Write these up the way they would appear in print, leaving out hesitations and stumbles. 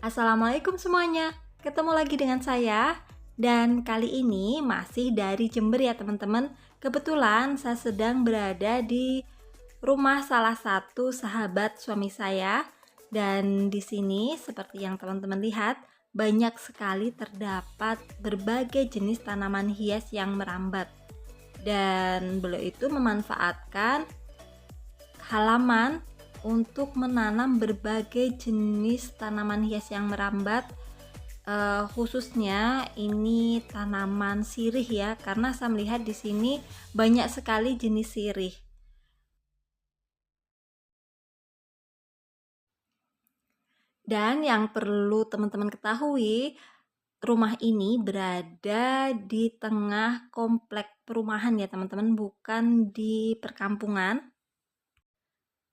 Assalamualaikum semuanya, ketemu lagi dengan saya. Dan kali ini masih dari Jember ya teman-teman. Kebetulan saya sedang berada di rumah salah satu sahabat suami saya. Dan di sini seperti yang teman-teman lihat, banyak sekali terdapat berbagai jenis tanaman hias yang merambat. Dan beliau itu memanfaatkan halaman untuk menanam berbagai jenis tanaman hias yang merambat, khususnya ini tanaman sirih ya, karena saya melihat di sini banyak sekali jenis sirih. Dan yang perlu teman-teman ketahui, rumah ini berada di tengah komplek perumahan ya teman-teman, bukan di perkampungan.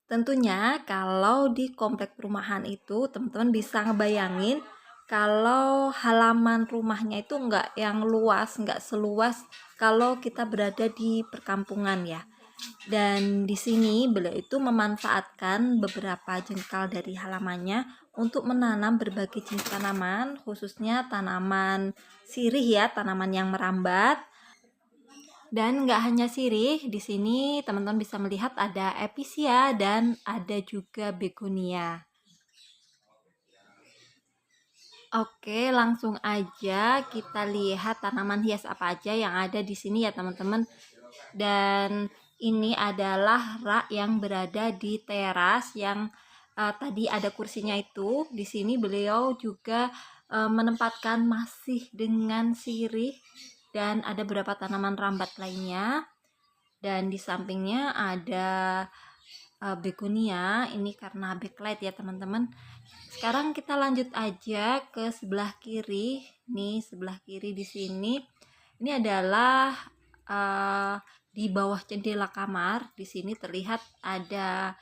Tentunya kalau di komplek perumahan itu teman-teman bisa ngebayangin kalau halaman rumahnya itu enggak yang luas, enggak seluas kalau kita berada di perkampungan ya. Dan di sini beliau itu memanfaatkan beberapa jengkal dari halamannya untuk menanam berbagai jenis tanaman, khususnya tanaman sirih ya, tanaman yang merambat. Dan nggak hanya sirih, di sini teman-teman bisa melihat ada episia dan ada juga begonia. Oke, langsung aja kita lihat tanaman hias apa aja yang ada di sini ya teman-teman. Dan ini adalah rak yang berada di teras yang tadi ada kursinya itu. Di sini beliau juga menempatkan masih dengan sirih dan ada beberapa tanaman rambat lainnya. Dan di sampingnya ada begonia, ini karena backlight ya teman-teman. Sekarang kita lanjut aja ke sebelah kiri. Nih sebelah kiri di sini, ini adalah di bawah jendela kamar. Di sini terlihat ada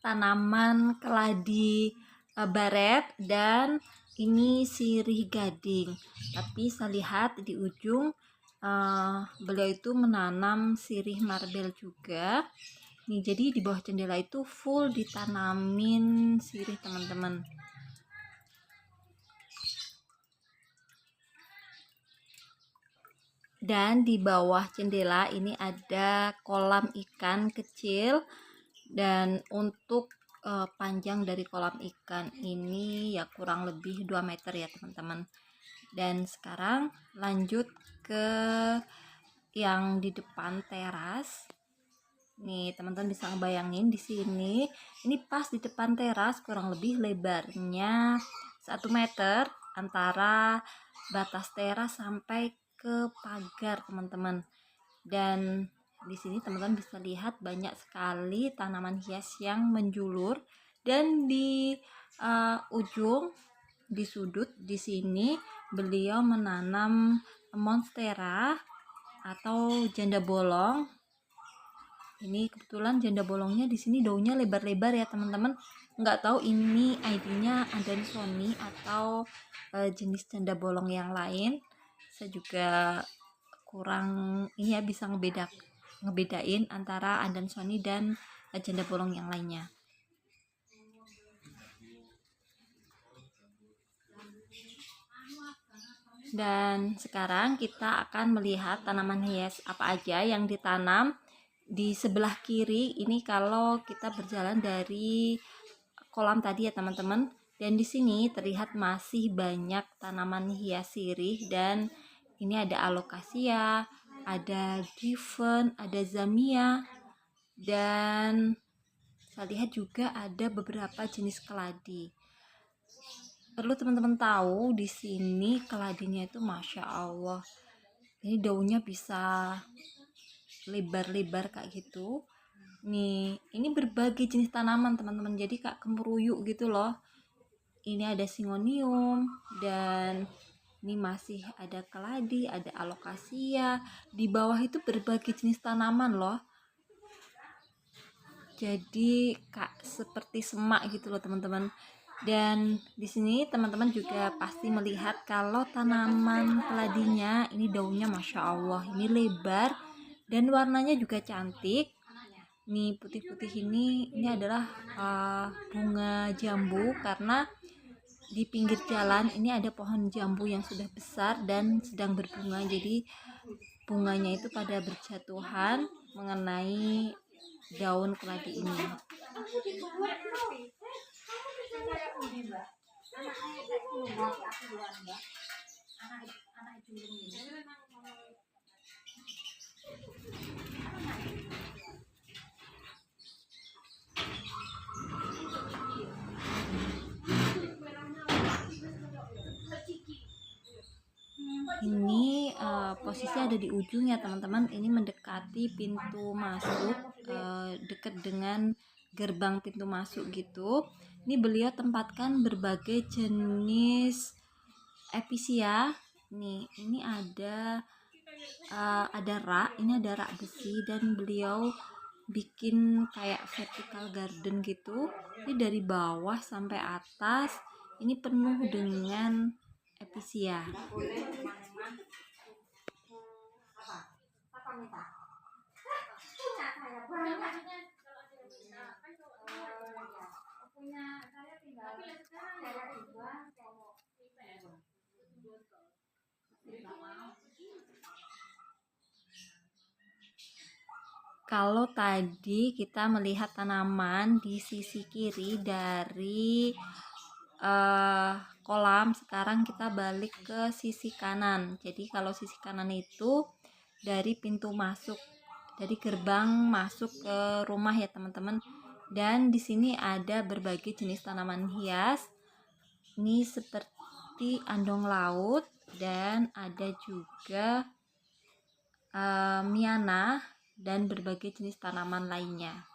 tanaman keladi baret dan ini sirih gading. Tapi saya lihat di ujung beliau itu menanam sirih marbel juga. Nih, jadi di bawah jendela itu full ditanamin sirih teman-teman. Dan di bawah jendela ini ada kolam ikan kecil. Dan untuk panjang dari kolam ikan ini ya kurang lebih 2 meter ya teman-teman. Dan sekarang lanjut ke yang di depan teras. Nih teman-teman bisa ngebayangin di sini, ini pas di depan teras, kurang lebih lebarnya 1 meter antara batas teras sampai ke pagar teman-teman. Dan di sini teman-teman bisa lihat banyak sekali tanaman hias yang menjulur. Dan di ujung di sudut di sini beliau menanam monstera atau janda bolong. Ini kebetulan janda bolongnya di sini daunnya lebar-lebar ya teman-teman. Nggak tahu ini ID-nya Adansonii atau jenis janda bolong yang lain. Saya juga kurang ini ya bisa ngebedain antara Adansonii dan janda bolong yang lainnya. Dan sekarang kita akan melihat tanaman hias apa aja yang ditanam di sebelah kiri. Ini kalau kita berjalan dari kolam tadi ya teman-teman. Dan di sini terlihat masih banyak tanaman hias sirih dan ini ada alocasia, ada given, ada zamia, dan saya lihat juga ada beberapa jenis keladi. Perlu teman-teman tahu di sini keladinya itu masya Allah, ini daunnya bisa lebar-lebar kayak gitu. Nih ini berbagai jenis tanaman teman-teman, jadi kayak kemeruyuk gitu loh. Ini ada singonium dan ini masih ada keladi, ada alocasia. Di bawah itu berbagai jenis tanaman loh. Jadi kak seperti semak gitu loh teman-teman. Dan di sini teman-teman juga pasti melihat kalau tanaman keladinya ini daunnya Masya Allah ini lebar dan warnanya juga cantik. Nih putih-putih ini adalah bunga jambu, karena di pinggir jalan ini ada pohon jambu yang sudah besar dan sedang berbunga, jadi bunganya itu pada berjatuhan mengenai daun keladi ini. Ini posisi ada di ujung ya teman-teman, ini mendekati pintu masuk, dekat dengan gerbang pintu masuk gitu. Ini beliau tempatkan berbagai jenis episia. Nih ini ada rak, ini ada rak besi dan beliau bikin kayak vertical garden gitu. Ini dari bawah sampai atas ini penuh dengan episia. Kalau tadi kita melihat tanaman di sisi kiri dari kolam, sekarang kita balik ke sisi kanan. Jadi kalau sisi kanan itu dari pintu masuk, dari gerbang masuk ke rumah ya teman-teman. Dan di sini ada berbagai jenis tanaman hias. Ini seperti andong laut dan ada juga miana dan berbagai jenis tanaman lainnya.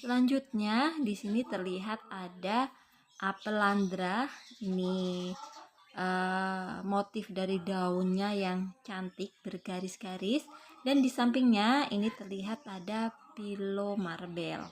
Selanjutnya di sini terlihat ada apel landra. Ini motif dari daunnya yang cantik bergaris-garis, dan di sampingnya ini terlihat ada pilo marbel.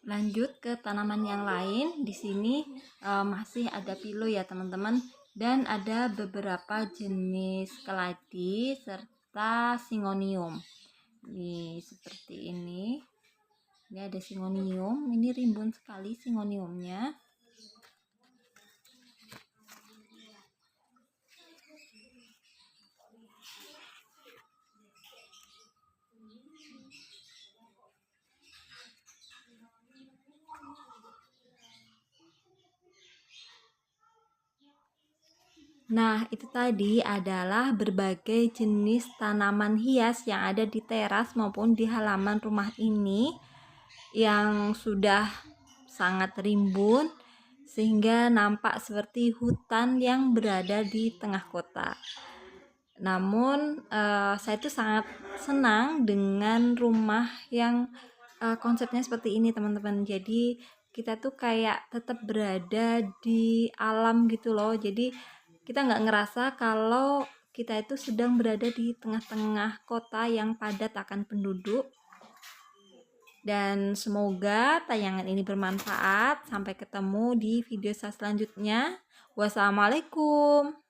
Lanjut ke tanaman yang lain. Di sini masih ada pilo ya teman-teman, dan ada beberapa jenis keladi serta singonium. Ini seperti ini. Ini ada singonium, ini rimbun sekali singoniumnya. Nah, itu tadi adalah berbagai jenis tanaman hias yang ada di teras maupun di halaman rumah ini yang sudah sangat rimbun sehingga nampak seperti hutan yang berada di tengah kota. Namun saya tuh sangat senang dengan rumah yang konsepnya seperti ini teman-teman. Jadi kita tuh kayak tetap berada di alam gitu loh. Jadi kita nggak ngerasa kalau kita itu sedang berada di tengah-tengah kota yang padat akan penduduk. Dan semoga tayangan ini bermanfaat. Sampai ketemu di video saya selanjutnya. Wassalamualaikum.